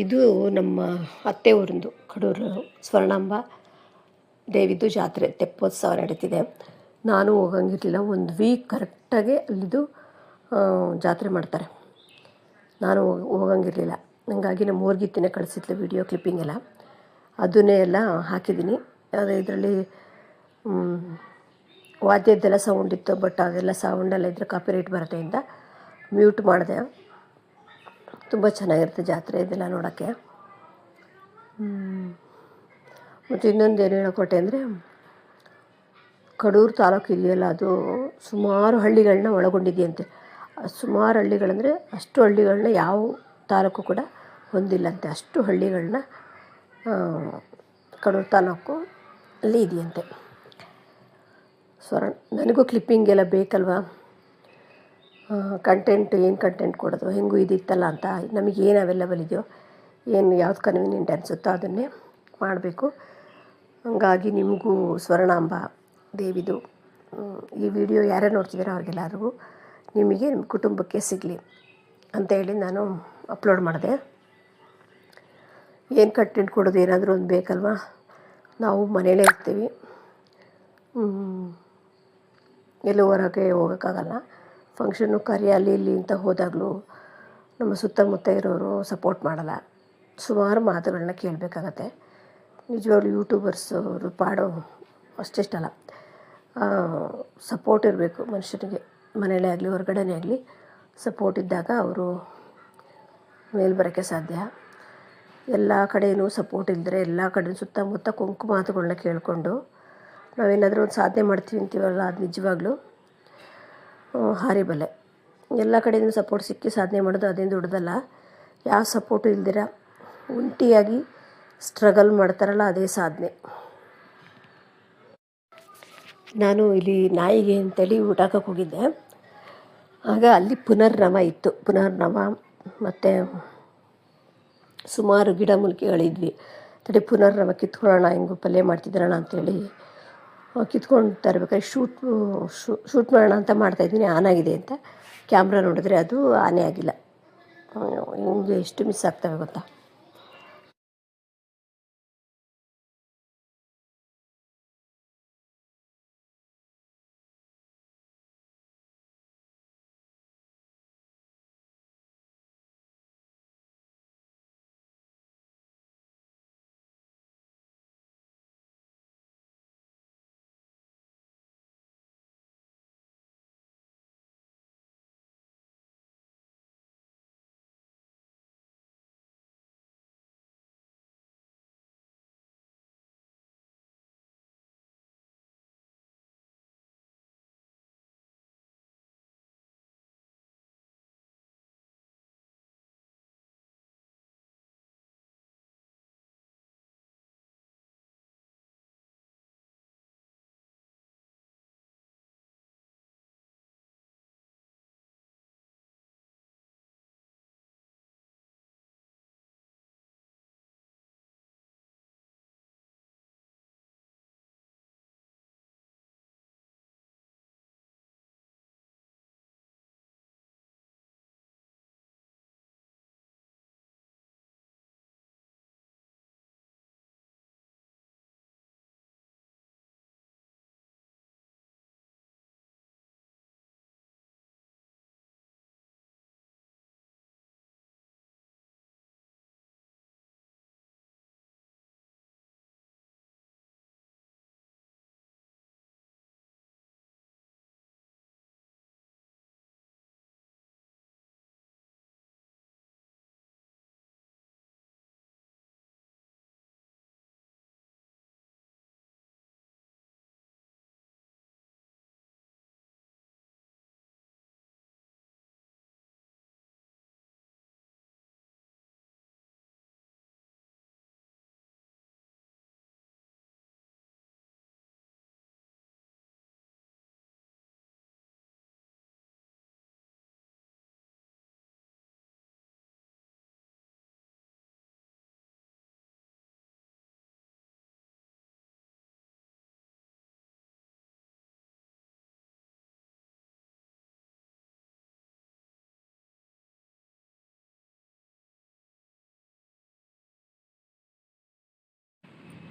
ಇದು ನಮ್ಮ ಅತ್ತೆ ಊರಿಂದು ಕಡೂರು ಸ್ವರ್ಣಾಂಬ ದೇವಿದು ಜಾತ್ರೆ ತೆಪ್ಪೋತ್ಸವ ನಡೀತಿದೆ. ನಾನು ಹೋಗಂಗಿರಲಿಲ್ಲ. ಒಂದು ವೀಕ್ ಕರೆಕ್ಟಾಗಿ ಅಲ್ಲಿದು ಜಾತ್ರೆ ಮಾಡ್ತಾರೆ. ನಾನು ಹೋಗಂಗಿರಲಿಲ್ಲ. ಹಂಗಾಗಿ ನಮ್ಮ ಊರ್ಗಿತ್ತಿನೇ ಕಳಿಸಿದ್ಲು ವಿಡಿಯೋ ಕ್ಲಿಪ್ಪಿಂಗ್ ಎಲ್ಲ. ಅದನ್ನೇ ಎಲ್ಲ ಹಾಕಿದ್ದೀನಿ. ಅದೇ ಇದರಲ್ಲಿ ವಾದ್ಯದ್ದೆಲ್ಲ ಸೌಂಡ್ ಇತ್ತು. ಬಟ್ ಅದೆಲ್ಲ ಸೌಂಡೆಲ್ಲ ಇದ್ದರೆ ಕಾಪಿರೈಟ್ ಬರುತ್ತೆ ಅಂತ ಮ್ಯೂಟ್ ಮಾಡಿದೆ. ತುಂಬ ಚೆನ್ನಾಗಿರುತ್ತೆ ಜಾತ್ರೆ ಇದೆಲ್ಲ ನೋಡೋಕ್ಕೆ. ಮತ್ತು ಇನ್ನೊಂದು ಏನು ಹೇಳೋಕೊಟ್ಟೆ ಅಂದರೆ, ಕಡೂರು ತಾಲೂಕು ಇದೆಯಲ್ಲ, ಅದು ಸುಮಾರು ಹಳ್ಳಿಗಳನ್ನ ಒಳಗೊಂಡಿದೆಯಂತೆ. ಸುಮಾರು ಹಳ್ಳಿಗಳಂದರೆ ಅಷ್ಟು ಹಳ್ಳಿಗಳನ್ನ ಯಾವ ತಾಲೂಕು ಕೂಡ ಹೊಂದಿಲ್ಲಂತೆ. ಅಷ್ಟು ಹಳ್ಳಿಗಳನ್ನ ಕಡೂರು ತಾಲೂಕು ಅಲ್ಲಿ ಇದೆಯಂತೆ. ನನಗೂ ಕ್ಲಿಪ್ಪಿಂಗ್ ಎಲ್ಲ ಬೇಕಲ್ವ, ಕಂಟೆಂಟ್ ಏನು ಕಂಟೆಂಟ್ ಕೊಡೋದು, ಹೆಂಗೂ ಇದಿತ್ತಲ್ಲ ಅಂತ. ನಮಗೇನು ಅವೈಲೇಬಲ್ ಇದೆಯೋ, ಏನು ಯಾವ್ದು ಕನ್ವೀನಿಯೆಂಟ್ ಅನಿಸುತ್ತೋ ಅದನ್ನೇ ಮಾಡಬೇಕು. ಹಂಗಾಗಿ ನಿಮಗೂ ಸ್ವರ್ಣಾಂಬ ದೇವಿದು ಈ ವಿಡಿಯೋ ಯಾರ್ಯಾರು ನೋಡ್ತಿದ್ದೀರೋ ಅವ್ರಿಗೆಲ್ಲರಿಗೂ ನಿಮಗೆ ನಿಮ್ಮ ಕುಟುಂಬಕ್ಕೆ ಸಿಗಲಿ ಅಂತೇಳಿ ನಾನು ಅಪ್ಲೋಡ್ ಮಾಡಿದೆ. ಏನು ಕಂಟೆಂಟ್ ಕೊಡೋದು, ಏನಾದರೂ ಒಂದು ಬೇಕಲ್ವ. ನಾವು ಮನೇಲೇ ಇರ್ತೀವಿ, ಎಲ್ಲೂ ಹೊರಗೆ ಹೋಗೋಕ್ಕಾಗಲ್ಲ. ಫಂಕ್ಷನ್ನು ಕಾರ್ಯ ಅಲ್ಲಿ ಇಲ್ಲಿ ಅಂತ ಹೋದಾಗಲೂ ನಮ್ಮ ಸುತ್ತಮುತ್ತ ಇರೋರು ಸಪೋರ್ಟ್ ಮಾಡಲ್ಲ. ಸುಮಾರು ಮಾತುಗಳನ್ನ ಕೇಳಬೇಕಾಗತ್ತೆ. ನಿಜವಾಗ್ಲೂ ಯೂಟ್ಯೂಬರ್ಸವರು ಪಾಡೋ ಅಷ್ಟಿಷ್ಟಲ್ಲ. ಸಪೋರ್ಟ್ ಇರಬೇಕು ಮನುಷ್ಯನಿಗೆ. ಮನೇಲೇ ಆಗಲಿ ಹೊರಗಡೆನೇ ಆಗಲಿ ಸಪೋರ್ಟ್ ಇದ್ದಾಗ ಅವರು ಮೇಲೆ ಬರೋಕ್ಕೆ ಸಾಧ್ಯ. ಎಲ್ಲ ಕಡೆಯೂ ಸಪೋರ್ಟ್ ಇಲ್ಲದ್ರೆ, ಎಲ್ಲ ಕಡೆ ಸುತ್ತಮುತ್ತ ಕೊಂಕು ಮಾತುಗಳನ್ನ ಕೇಳಿಕೊಂಡು ನಾವೇನಾದರೂ ಒಂದು ಸಾಧನೆ ಮಾಡ್ತೀವಿ ಅಂತೀವಲ್ಲ, ಅದು ನಿಜವಾಗ್ಲೂ ಹಾರಿಬಲೆ. ಎಲ್ಲ ಕಡೆಯೂ ಸಪೋರ್ಟ್ ಸಿಕ್ಕಿ ಸಾಧನೆ ಮಾಡೋದು ಅದೇನು ದೊಡ್ಡದಲ್ಲ. ಯಾವ ಸಪೋರ್ಟು ಇಲ್ದಿರ ಒಂಟಿಯಾಗಿ ಸ್ಟ್ರಗಲ್ ಮಾಡ್ತಾರಲ್ಲ, ಅದೇ ಸಾಧನೆ. ನಾನು ಇಲ್ಲಿ ನಾಯಿಗೆ ಅಂತೇಳಿ ಊಟ ಹಾಕೋಕೆ ಹೋಗಿದ್ದೆ. ಆಗ ಅಲ್ಲಿ ಪುನರ್ನವ ಇತ್ತು. ಪುನರ್ನವ ಮತ್ತು ಸುಮಾರು ಗಿಡಮೂಲಿಕೆಗಳಿದ್ವಿ. ತಡೆ ಪುನರ್ನವ ಕಿತ್ಕೊಳ್ಳೋಣ, ಹೆಂಗು ಪಲ್ಯ ಮಾಡ್ತಿದ್ರೋಣ ಅಂಥೇಳಿ ಕಿತ್ಕೊಂಡು ತರಬೇಕಾದ್ರೆ ಶೂಟ್ ಮಾಡೋಣ ಅಂತ ಮಾಡ್ತಾಯಿದ್ದೀನಿ. ಆನ್ ಆಗಿದೆ ಅಂತ ಕ್ಯಾಮ್ರಾ ನೋಡಿದ್ರೆ ಅದು ಆನೇ ಆಗಿಲ್ಲ. ಹಿಂಗೆ ಎಷ್ಟು ಮಿಸ್ ಆಗ್ತವೆ ಗೊತ್ತಾ.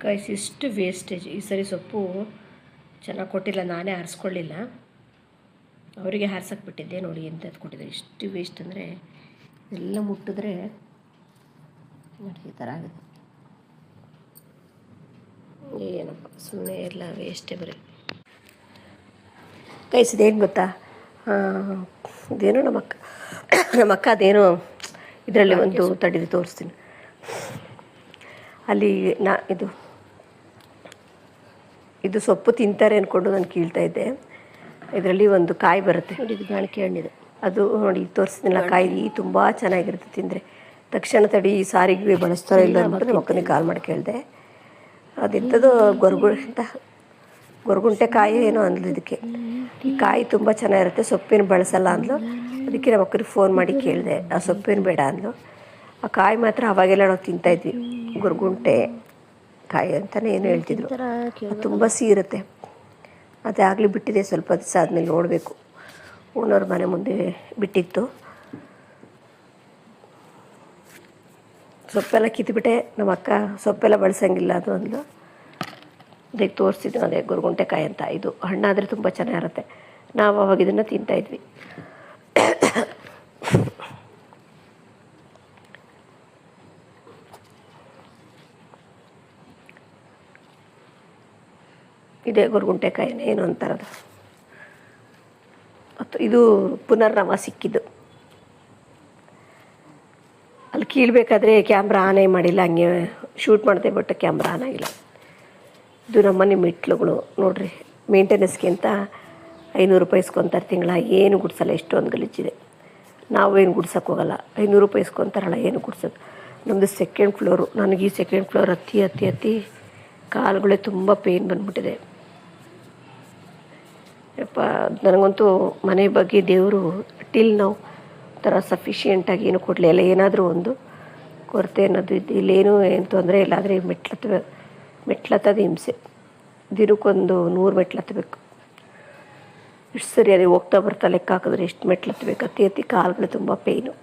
ಗೈಸ್ ಇಷ್ಟು ವೇಸ್ಟೇಜ್. ಈ ಸರಿ ಸೊಪ್ಪು ಚೆನ್ನಾಗಿ ಕೊಟ್ಟಿಲ್ಲ, ನಾನೇ ಆರಿಸ್ಕೊಳ್ಳಿಲ್ಲ, ಅವರಿಗೆ ಹಾರ್ಸಕ್ಕೆ ಬಿಟ್ಟಿದ್ದೆ. ನೋಡಿ ಎಂಥದ್ದು ಕೊಟ್ಟಿದ್ದಾರೆ, ಇಷ್ಟು ವೇಸ್ಟ್ ಅಂದರೆ ಎಲ್ಲ ಮುಟ್ಟಿದ್ರೆ ನೋಡಿ ಈ ಥರ ಆಗಿದೆ. ಏನಪ್ಪ ಸುಮ್ಮನೆ ಎಲ್ಲ ವೇಸ್ಟೇ ಬರೀ. ಗೈಸ್ ಇದೇನು ಗೊತ್ತಾ, ಇದೇನೋ ನಮ್ಮ ಅಕ್ಕ ಅದೇನೋ ಇದರಲ್ಲಿ ಒಂದು ತಡೆದು ತೋರಿಸ್ತೀನಿ. ಅಲ್ಲಿ ಇದು ಸೊಪ್ಪು ತಿಂತಾರೆ ಅಂದ್ಕೊಂಡು ನಾನು ಕೀಳ್ತಾ ಇದ್ದೆ. ಇದರಲ್ಲಿ ಒಂದು ಕಾಯಿ ಬರುತ್ತೆ ನೋಡಿ, ಇದು ಗಾಣಿಕೆ ಹಣ್ಣಿದೆ. ಅದು ನೋಡಿ ತೋರಿಸ್ತೀನಿಲ್ಲ, ಕಾಯಿ ತುಂಬ ಚೆನ್ನಾಗಿರುತ್ತೆ ತಿಂದರೆ. ತಕ್ಷಣ ತಡಿ ಸಾರಿಗೆ ಬಳಸ್ತಾರೋ ಇಲ್ಲ ಅಂದ್ಬಿಟ್ಟು ಮಕ್ಕನಿಗೆ ಕಾಲ್ ಮಾಡಿ ಕೇಳಿದೆ. ಅದೆಂಥದ್ದು ಗೊರಗುಂಟೆ ಕಾಯಿ ಏನೋ ಅಂದ್ಲು. ಇದಕ್ಕೆ ಈ ಕಾಯಿ ತುಂಬ ಚೆನ್ನಾಗಿರುತ್ತೆ, ಸೊಪ್ಪೇನು ಬಳಸಲ್ಲ ಅಂದ್ಲು. ಅದಕ್ಕೆ ನಮ್ಮ ಮಕ್ಕಳಿಗೆ ಫೋನ್ ಮಾಡಿ ಕೇಳಿದೆ, ಆ ಸೊಪ್ಪೇನು ಬೇಡ ಅಂದ್ಲು. ಆ ಕಾಯಿ ಮಾತ್ರ ಅವಾಗೆಲ್ಲ ನಾವು ತಿಂತಾಯಿದ್ವಿ, ಗೊರಗುಂಟೆ ಕಾಯಿ ಅಂತಲೇ ಏನು ಹೇಳ್ತಿದ್ರು. ತುಂಬ ಸಿಹಿ ಇರುತ್ತೆ. ಅದಾಗಲಿ ಬಿಟ್ಟಿದೆ, ಸ್ವಲ್ಪ ದಿವಸ ಆದಮೇಲೆ ನೋಡಬೇಕು. ಓನರ್ ಮನೆ ಮುಂದೆ ಬಿಟ್ಟಿತ್ತು. ಸೊಪ್ಪೆಲ್ಲ ಕಿತ್ಬಿಟ್ಟೆ. ನಮ್ಮ ಅಕ್ಕ ಸೊಪ್ಪೆಲ್ಲ ಬಳಸಂಗಿಲ್ಲ ಅದು ಅಂದ್ಲು. ಅದಕ್ಕೆ ತೋರಿಸ್ತಿದ್ದು ಅದೇ ಗೊರಗುಂಟೆಕಾಯಿ ಅಂತ. ಇದು ಹಣ್ಣಾದರೆ ತುಂಬ ಚೆನ್ನಾಗಿರುತ್ತೆ. ನಾವು ಅವಾಗ ಇದನ್ನು ತಿಂತಾಯಿದ್ವಿ. ಇದೇ ಗೊರಗುಂಟೆಕಾಯಿನೇ ಏನು ಅಂತಾರದು. ಇದು ಪುನರ್ನವ ಸಿಕ್ಕಿದ್ದು. ಅಲ್ಲಿ ಕೀಳಬೇಕಾದ್ರೆ ಕ್ಯಾಮ್ರಾ ಆನೇ ಮಾಡಿಲ್ಲ, ಹಂಗೆ ಶೂಟ್ ಮಾಡಿದೆ, ಬಟ್ ಕ್ಯಾಮ್ರಾ ಆನ್ ಆಗಿಲ್ಲ. ಇದು ನಮ್ಮನೆ ಮೆಟ್ಲುಗಳು ನೋಡಿರಿ, ಮೇಂಟೆನೆನ್ಸ್ಗೆ ಅಂತ 500 ರೂಪಾಯಿ ಇಸ್ಕೊತಾರೆ ತಿಂಗಳ. ಏನು ಗುಡ್ಸಲ್ಲ, ಎಷ್ಟೊಂದು ಗಲೀಜಿದೆ. ನಾವು ಏನು ಗುಡ್ಸೋಕೆ ಹೋಗಲ್ಲ, 500 ರೂಪಾಯಿ ಇಸ್ಕೊತಾರಲ್ಲ, ಏನು ಗುಡ್ಸೋದು. ನಮ್ಮದು 2nd ಫ್ಲೋರು. ನನಗೆ ಈ 2nd ಫ್ಲೋರ್ ಹತ್ತಿ ಕಾಲುಗಳೇ ತುಂಬ ಪೇಯ್ನ್ ಬಂದುಬಿಟ್ಟಿದೆ. ಯಪ್ಪ, ನನಗಂತೂ ಮನೆ ಬಗ್ಗೆ ದೇವರು ಟಿಲ್ ನಾವು ಥರ ಸಫಿಷಿಯೆಂಟಾಗಿ ಏನು ಕೊಡಲಿಲ್ಲ. ಏನಾದರೂ ಒಂದು ಕೊರತೆ ಅನ್ನೋದು ಇಲ್ಲೇನೂ ಏನು ತೊಂದರೆ ಇಲ್ಲ. ಆದರೆ ಮೆಟ್ಲತ್ತದ ಹಿಂಸೆ. ದಿನಕ್ಕೊಂದು 100 ಮೆಟ್ಲು ಹತ್ತಬೇಕು. ಇಷ್ಟು ಸರಿ ಅದೇ ಹೋಗ್ತಾ ಬರ್ತಾ ಲೆಕ್ಕ ಹಾಕಿದ್ರೆ ಎಷ್ಟು ಮೆಟ್ಲು ಹತ್ತಬೇಕು. ಹತ್ತಿ ಕಾಲುಗಳು ತುಂಬ ಪೇಯ್ನು.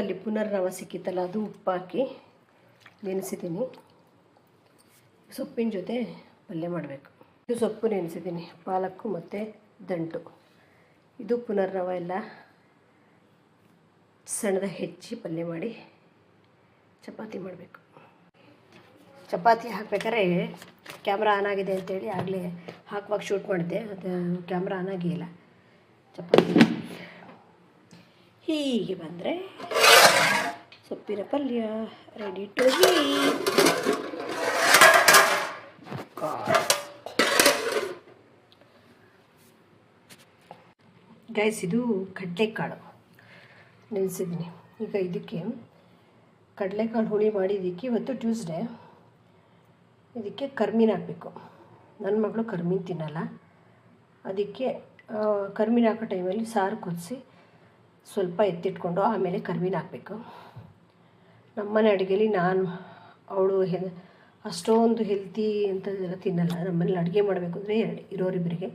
ಅಲ್ಲಿ ಪುನರ್ನವ ಸಿಕ್ಕಿತ್ತಲ್ಲ, ಅದು ಉಪ್ಪು ಹಾಕಿ ನೆನೆಸಿದ್ದೀನಿ. ಸೊಪ್ಪಿನ ಜೊತೆ ಪಲ್ಯ ಮಾಡಬೇಕು. ಇದು ಸೊಪ್ಪು ನೆನೆಸಿದ್ದೀನಿ, ಪಾಲಕ್ಕು ಮತ್ತು ದಂಟು. ಇದು ಪುನರ್ನವ ಎಲ್ಲ ಸಣ್ಣದಾಗಿ ಹೆಚ್ಚಿ ಪಲ್ಯ ಮಾಡಿ ಚಪಾತಿ ಮಾಡಬೇಕು. ಚಪಾತಿ ಹಾಕ್ಬೇಕಾದ್ರೆ ಕ್ಯಾಮ್ರಾ ಆನ್ ಆಗಿದೆ ಅಂತೇಳಿ ಆಗಲೇ ಹಾಕುವಾಗ ಶೂಟ್ ಮಾಡಿದ್ದೆ. ಅದು ಕ್ಯಾಮ್ರಾ ಆನ್ ಆಗಿಲ್ಲ. ಚಪಾತಿ ಹೀಗೆ ಬಂದರೆ ಸೊಪ್ಪಿನ ಪಲ್ಯ ರೆಡಿ ಟು ಈಟ್. ಗೈಸ್ ಇದು ಕಡಲೆಕಾಳು ನೆನೆಸಿದ್ದೀನಿ. ಈಗ ಇದಕ್ಕೆ ಕಡಲೆಕಾಳು ಹುಳಿ ಮಾಡಿದ್ದಕ್ಕೆ, ಇವತ್ತು ಟ್ಯೂಸ್ಡೇ, ಇದಕ್ಕೆ ಕರ್ಮೀನು ಹಾಕಬೇಕು. ನನ್ನ ಮಗಳು ಕರ್ಮೀನು ತಿನ್ನಲ್ಲ. ಅದಕ್ಕೆ ಕರ್ಮೀನು ಹಾಕೋ ಟೈಮಲ್ಲಿ ಸಾರು ಕುದಿಸಿ ಸ್ವಲ್ಪ ಎತ್ತಿಟ್ಕೊಂಡು ಆಮೇಲೆ ಕರ್ಮೀನು ಹಾಕಬೇಕು. ನಮ್ಮನೆ ಅಡುಗೆಯಲ್ಲಿ ಅವಳು ಅಷ್ಟೊಂದು ಹೆಲ್ತಿ ಅಂಥದ್ದೆಲ್ಲ ತಿನ್ನಲ್ಲ. ನಮ್ಮನೇಲಿ ಅಡುಗೆ ಮಾಡಬೇಕು ಅಂದರೆ ಇರೋರಿಬ್ಬರಿಗೆ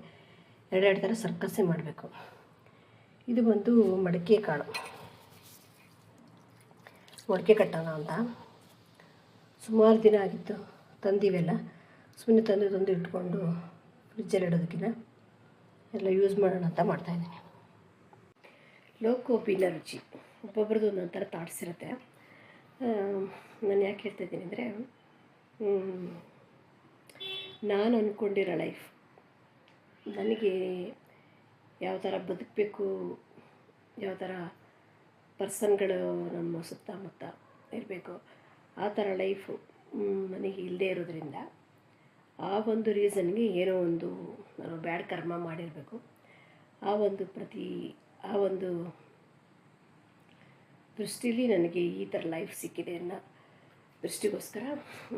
2 ಥರ ಸರ್ಕಸ್ಸೇ ಮಾಡಬೇಕು. ಇದು ಬಂದು ಮಡಿಕೆ ಕಾಳು, ಮೊಳಕೆ ಕಟ್ಟೋಣ ಅಂತ ಸುಮಾರು ದಿನ ಆಗಿತ್ತು. ತಂದಿವೆಲ್ಲ ಸುಮ್ಮನೆ ತಂದು ಇಟ್ಕೊಂಡು ಫ್ರಿಜ್ಜಲ್ಲಿ ಇಡೋದಕ್ಕಿಂತ ಎಲ್ಲ ಯೂಸ್ ಮಾಡೋಣ ಅಂತ ಮಾಡ್ತಾಯಿದ್ದೀನಿ. ಲೋಕೋಪಿನ ರುಚಿ, ಒಬ್ಬೊಬ್ರದ್ದು ಒಂದೊಂದು ಥರ ಥಾಟ್ಸ್ ಇರುತ್ತೆ. ನಾನು ಯಾಕೆ ಹೇಳ್ತಾಯಿದ್ದೀನಿ ಅಂದರೆ, ನಾನು ಅಂದ್ಕೊಂಡಿರೋ ಲೈಫ್, ನನಗೆ ಯಾವ ಥರ ಬದುಕಬೇಕು, ಯಾವ ಥರ ಪರ್ಸನ್ಗಳು ನಮ್ಮ ಸುತ್ತಮುತ್ತ ಇರಬೇಕು, ಆ ಥರ ಲೈಫು ನನಗೆ ಇಲ್ಲದೇ ಇರೋದ್ರಿಂದ ಆ ಒಂದು ರೀಸನ್ಗೆ ಏನೋ ಒಂದು ನಾನು ಬ್ಯಾಡ್ ಕರ್ಮ ಮಾಡಿರಬೇಕು. ಆ ಒಂದು ದೃಷ್ಟಿಲಿ ನನಗೆ ಈ ಥರ ಲೈಫ್ ಸಿಕ್ಕಿದೆ ಅನ್ನೋ ದೃಷ್ಟಿಗೋಸ್ಕರ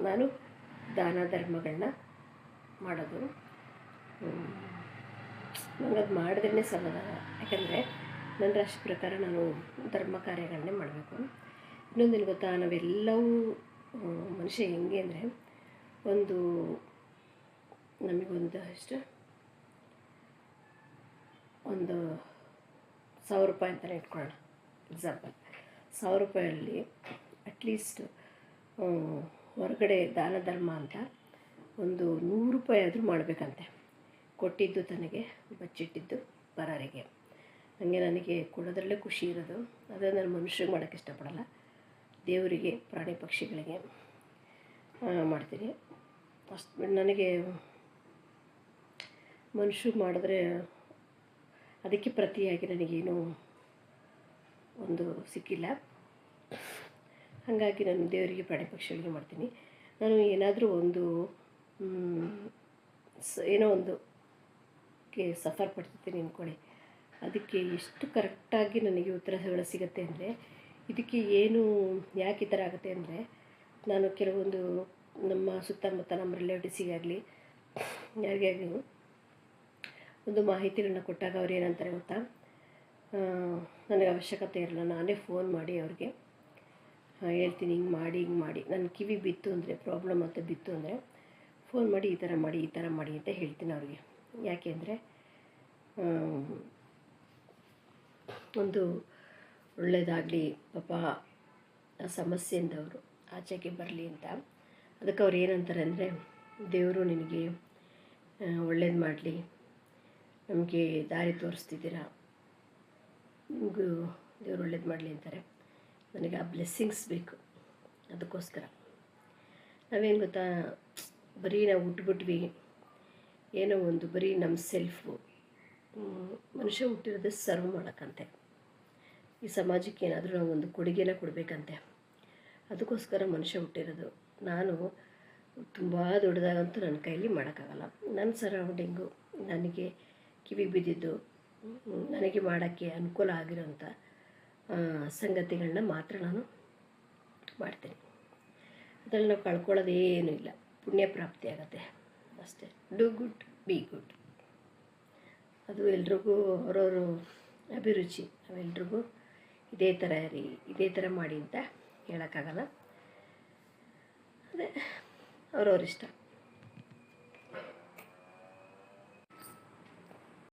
ನಾನು ದಾನ ಧರ್ಮಗಳನ್ನ ಮಾಡೋದು. ನನಗದು ಮಾಡಿದ್ರೇ ಸಮಾಧಾನ. ಯಾಕಂದರೆ ನನ್ನ ರಾಶಿ ಪ್ರಕಾರ ನಾನು ಧರ್ಮ ಕಾರ್ಯಗಳನ್ನೇ ಮಾಡಬೇಕು. ಇನ್ನೊಂದೇನು ಗೊತ್ತಾ, ನಾವೆಲ್ಲವೂ ಮನುಷ್ಯ ಹೆಂಗೆ ಅಂದರೆ, ನಮಗೊಂದು ಒಂದು 1,000 ರೂಪಾಯಿ ಅಂತಲೇ ಇಟ್ಕೊಳ್ಳೋಣ ಎಕ್ಸಾಂಪಲ್. 1,000 ರೂಪಾಯಲ್ಲಿ ಅಟ್ಲೀಸ್ಟ್ ಹೊರಗಡೆ ದಾನ ಧರ್ಮ ಅಂತ ಒಂದು 100 ರೂಪಾಯಿ ಆದರೂ ಮಾಡಬೇಕಂತೆ. ಕೊಟ್ಟಿದ್ದು ತನಗೆ, ಬಚ್ಚಿಟ್ಟಿದ್ದು ಪರರಿಗೆ. ನನಗೆ ಕೊಡೋದ್ರಲ್ಲೇ ಖುಷಿ ಇರೋದು. ಅದನ್ನು ನಾನು ಮನುಷ್ಯರಿಗೆ ಮಾಡೋಕ್ಕೆ ಇಷ್ಟಪಡಲ್ಲ, ದೇವರಿಗೆ, ಪ್ರಾಣಿ ಪಕ್ಷಿಗಳಿಗೆ ಮಾಡ್ತೀನಿ. ಅಷ್ಟು ನನಗೆ ಮನುಷ್ಯರಿಗೆ ಮಾಡಿದ್ರೆ ಅದಕ್ಕೆ ಪ್ರತಿಯಾಗಿ ನನಗೇನು ಒಂದು ಸಿಕ್ಕಿಲ್ಲ. ಹಾಗಾಗಿ ನಾನು ದೇವರಿಗೆ, ಪ್ರಾಣಿ ಪಕ್ಷಿಗಳಿಗೆ ಮಾಡ್ತೀನಿ. ನಾನು ಏನಾದರೂ ಒಂದು ಏನೋ ಒಂದು ಸಫರ್ ಪಡ್ತಿರ್ತೀನಿ ಅಂದ್ಕೊಳ್ಳಿ, ಅದಕ್ಕೆ ಎಷ್ಟು ಕರೆಕ್ಟಾಗಿ ನನಗೆ ಉತ್ತರಗಳು ಸಿಗುತ್ತೆ ಅಂದರೆ, ಇದಕ್ಕೆ ಏನು ಯಾಕೆ ಈ ಥರ ಆಗುತ್ತೆ ಅಂದರೆ, ನಾನು ಕೆಲವೊಂದು ನಮ್ಮ ಸುತ್ತಮುತ್ತ ನಮ್ಮ ರಿಲೇಟಿವ್ಸಿಗಾಗಲಿ ಯಾರಿಗಾಗಲಿ ಒಂದು ಮಾಹಿತಿಗಳನ್ನ ಕೊಟ್ಟಾಗ ಅವ್ರು ಏನಂತಾರೆ ಗೊತ್ತಾ, ನನಗೆ ಅವಶ್ಯಕತೆ ಇರಲ್ಲ, ನಾನೇ ಫೋನ್ ಮಾಡಿ ಅವ್ರಿಗೆ ಹೇಳ್ತೀನಿ, ಹಿಂಗೆ ಮಾಡಿ ನನ್ನ ಕಿವಿ ಬಿತ್ತು ಅಂದರೆ, ಪ್ರಾಬ್ಲಮ್ ಅಂತ ಬಿತ್ತು ಅಂದರೆ ಫೋನ್ ಮಾಡಿ ಈ ಥರ ಮಾಡಿ ಅಂತ ಹೇಳ್ತೀನಿ ಅವ್ರಿಗೆ. ಯಾಕೆ ಅಂದರೆ ಒಂದು ಒಳ್ಳೆಯದಾಗಲಿ, ಪಾಪ ಆ ಸಮಸ್ಯೆಯಿಂದ ಅವರು ಆಚೆಗೆ ಬರಲಿ ಅಂತ. ಅದಕ್ಕೆ ಅವ್ರು ಏನಂತಾರೆ ಅಂದರೆ, ದೇವರು ನಿನಗೆ ಒಳ್ಳೇದು ಮಾಡಲಿ, ನಮಗೆ ದಾರಿ ತೋರಿಸ್ತಿದ್ದೀರಾ, ನಿಮಗೂ ದೇವರು ಒಳ್ಳೇದು ಮಾಡಲಿ ಅಂತಾರೆ. ನನಗೆ ಆ ಬ್ಲೆಸ್ಸಿಂಗ್ಸ್ ಬೇಕು. ಅದಕ್ಕೋಸ್ಕರ ನಾವೇನು ಗೊತ್ತಾ, ಬರೀ ನಾವು ಹುಟ್ಬಿಟ್ವಿ ಏನೋ ಒಂದು ಬರೀ ನಮ್ಮ ಸೆಲ್ಫು. ಮನುಷ್ಯ ಹುಟ್ಟಿರೋದು ಸರ್ವ್ ಮಾಡೋಕ್ಕಂತೆ, ಈ ಸಮಾಜಕ್ಕೆ ಏನಾದರೂ ನಾವು ಒಂದು ಕೊಡುಗೆನ ಕೊಡಬೇಕಂತೆ. ಅದಕ್ಕೋಸ್ಕರ ಮನುಷ್ಯ ಹುಟ್ಟಿರೋದು. ನಾನು ತುಂಬ ದೊಡ್ಡದಾಗಂತೂ ನನ್ನ ಕೈಯಲ್ಲಿ ಮಾಡೋಕ್ಕಾಗಲ್ಲ. ನನ್ನ ಸರೌಂಡಿಂಗು, ನನಗೆ ಕಿವಿಗೆ ಬಿದ್ದಿದ್ದು, ನನಗೆ ಮಾಡೋಕ್ಕೆ ಅನುಕೂಲ ಆಗಿರೋಂಥ ಸಂಗತಿಗಳನ್ನ ಮಾತ್ರ ನಾನು ಮಾಡ್ತೀನಿ. ಅದರಲ್ಲಿ ನಾವು ಕಳ್ಕೊಳ್ಳೋದೇನೂ ಇಲ್ಲ, ಪುಣ್ಯ ಪ್ರಾಪ್ತಿ ಆಗುತ್ತೆ ಅಷ್ಟೇ. Do good, be good. ಅದು ಎಲ್ರಿಗೂ ಅವರವರು ಅಭಿರುಚಿ. ನಾವೆಲ್ರಿಗೂ ಇದೇ ಥರ ಇರಿ, ಇದೇ ಥರ ಮಾಡಿ ಅಂತ ಹೇಳೋಕ್ಕಾಗಲ್ಲ. ಅದೇ ಅವ್ರವ್ರ ಇಷ್ಟ.